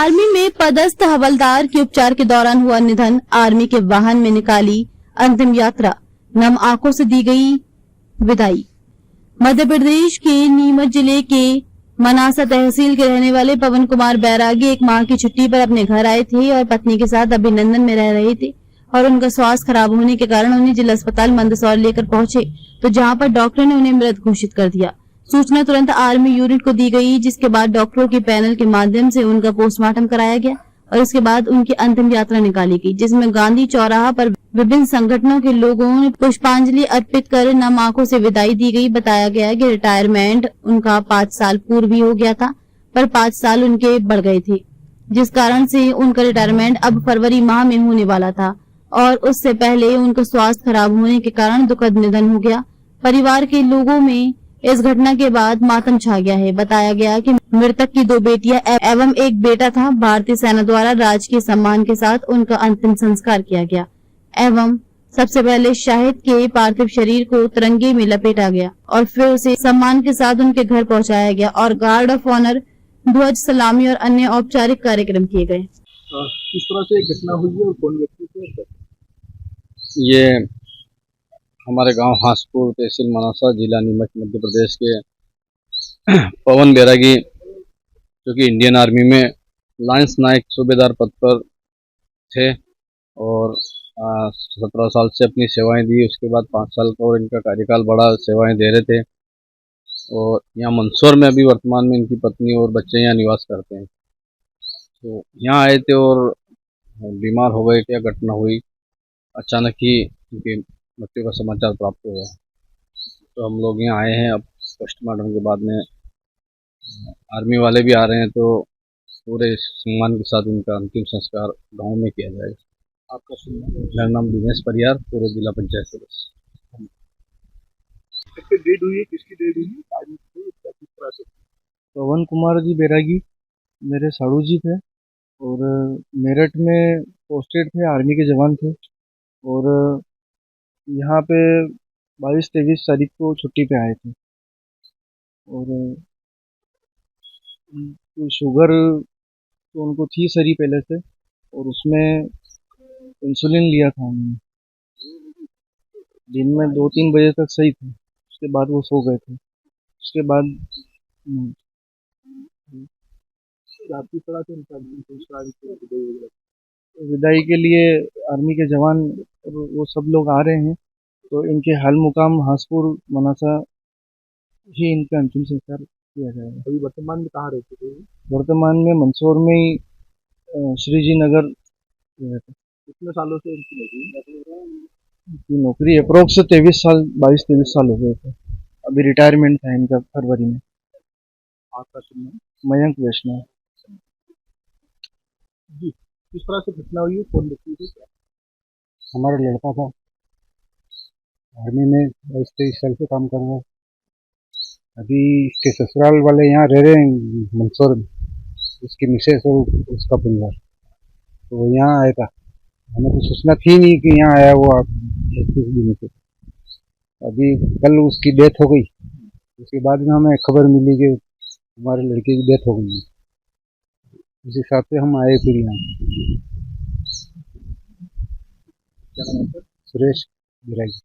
Army में पदस्थ हवलदार के उपचार के दौरान हुआ निधन। आर्मी के वाहन में निकाली अंतिम यात्रा, नम आंखों से दी गई विदाई। मध्य प्रदेश के नीमच जिले के मनासा तहसील के रहने वाले पवन कुमार बैरागी एक माह की छुट्टी पर अपने घर आए थे और पत्नी के साथ अभिनंदन में रह रहे थे और उनका स्वास्थ्य खराब होने के कारण उन्हें जिला अस्पताल मंदसौर लेकर पहुंचे तो जहां पर डॉक्टर ने उन्हें मृत घोषित कर दिया। सूचना तुरंत आर्मी यूनिट को दी गई, जिसके बाद डॉक्टरों के पैनल के माध्यम से उनका पोस्टमार्टम कराया गया और उसके बाद उनकी अंतिम यात्रा निकाली गई, जिसमें गांधी चौराहा पर विभिन्न संगठनों के लोगों ने पुष्पांजलि अर्पित कर नम आंखों से विदाई दी गई। बताया गया कि रिटायरमेंट उनका 5 साल पूर्व ही हो गया था, पर 5 साल उनके बढ़ गए थे, जिस कारण से उनका रिटायरमेंट अब फरवरी माह में होने वाला था और उससे पहले उनका स्वास्थ्य खराब होने के कारण दुखद निधन हो गया। परिवार के लोगों में इस घटना के बाद मातम छा गया है। बताया गया कि मृतक की 2 बेटियां एवं एक बेटा था। भारतीय सेना द्वारा राजकीय सम्मान के साथ उनका अंतिम संस्कार किया गया एवं सबसे पहले शाहिद के पार्थिव शरीर को तिरंगे में लपेटा गया और फिर उसे सम्मान के साथ उनके घर पहुंचाया गया और गार्ड ऑफ ऑनर, ध्वज सलामी और अन्य औपचारिक कार्यक्रम किए गए। किस तरह से घटना हुई है और कौन व्यक्ति थे? ये हमारे गांव हांसपुर तहसील मनासा जिला नीमच मध्य प्रदेश के पवन बैरागी, जो कि इंडियन आर्मी में लांस नायक सूबेदार पद पर थे और 17 साल से अपनी सेवाएं दी। उसके बाद 5 साल का और इनका कार्यकाल बढ़ा, सेवाएं दे रहे थे और यहाँ मंदसौर में अभी वर्तमान में इनकी पत्नी और बच्चे यहाँ निवास करते हैं। तो यहाँ आए थे और बीमार हो गए। क्या घटना हुई, अचानक ही इनकी मृत्यु का समाचार प्राप्त हुआ, तो हम लोग यहाँ आए हैं। अब पोस्टमार्टम के बाद में आर्मी वाले भी आ रहे हैं, तो पूरे सम्मान के साथ उनका अंतिम संस्कार गांव में किया जाएगा। आपका सुनना? मेरा नाम दिनेश परियार, पूर्व जिला पंचायत सदस्य। किसकी डेट हुई है? किसकी डेट हुई है? किस तरह से? पवन कुमार जी बैरागी मेरे साड़ू जी थे और मेरठ में पोस्टेड थे, आर्मी के जवान थे और यहाँ पे 22-23 तारीख को छुट्टी पे आए थे और शुगर तो उनको थी सरी पहले से और उसमें इंसुलिन लिया था उन्होंने। दिन में 2-3 बजे तक सही थे, उसके बाद वो सो गए थे। उसके बाद आपकी तरह से विदाई के लिए आर्मी के जवान और वो सब लोग आ रहे हैं, तो इनके हाल मुकाम हांसपुर मनासा ही इनका अंतिम संस्कार किया जाएगा। अभी वर्तमान में कहाँ रहते थे? वर्तमान में मंदसौर में ही श्री जी नगर रहते। कितने सालों से इनकी नौकरी अप्रोक्स 22-23 साल हो गए थे। अभी रिटायरमेंट था इनका फरवरी में। आपका सुनना? मयंक वैष्णव जी। किस तरह से घटना हुई है? कौन व्यक्ति थे? हमारा लड़का था, आर्मी में 22-23 साल से काम कर रहा है। अभी इसके ससुराल वाले यहाँ रह रहे हैं मंदसौर में, उसकी मिसेस और उसका परिवार, तो वो यहाँ आया था। हमें तो सूचना थी नहीं कि यहाँ आया वो 25 दिनों से। अभी कल उसकी डेथ हो गई, उसके बाद में हमें खबर मिली कि हमारे लड़के की डेथ हो गई है। उस हिसाब से हम आए फिर यहाँ। क्या नाम है? सुरेश बैरागी।